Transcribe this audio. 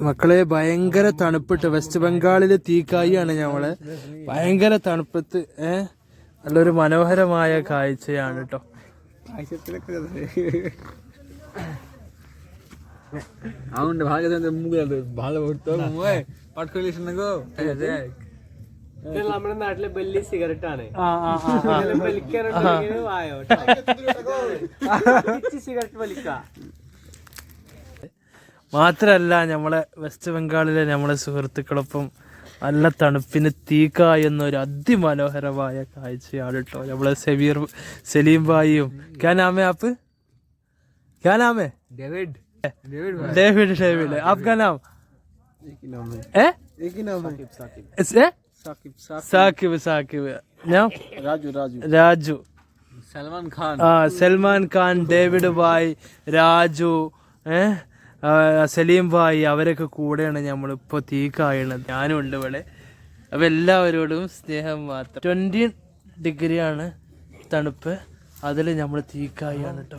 മക്കളെ ഭയങ്കര തണുപ്പിട്ട് വെസ്റ്റ് ബംഗാളിലെ തീക്കായിയാണ് ഞമ്മള്. ഭയങ്കര തണുപ്പത്ത് നല്ലൊരു മനോഹരമായ കാഴ്ചയാണ് കേട്ടോ. നമ്മുടെ നാട്ടിലെ വലിയ സിഗരറ്റ് ആണ്. സിഗരറ്റ് വലിക്ക മാത്രല്ല നമ്മളെ വെസ്റ്റ് ബംഗാളിലെ നമ്മളെ സുഹൃത്തുക്കളൊപ്പം നല്ല തണുപ്പിന് തീക്കായ എന്നൊരു അതിമനോഹരമായ കാഴ്ചയാണ് കേട്ടോ. നമ്മളെ സലീം ഭായിയും ക്യാ നാമേ ആപ്പ്? ക്യാ നാമേ? डेविड डेविड डेविड आपका नाम? साकिब साकिब नाम? രാജു. സൽമാൻ ഖാൻ, ഡേവിഡ് ഭായ്, രാജു, സലീം ഭായ് അവരൊക്കെ കൂടെയാണ് നമ്മളിപ്പോൾ തീക്കായണത്. ഞാനും ഉണ്ട് ഇവിടെ. അപ്പം എല്ലാവരോടും സ്നേഹം മാത്രം. 20 ഡിഗ്രിയാണ് തണുപ്പ്. അതിൽ നമ്മൾ തീക്കായാണ് കേട്ടോ.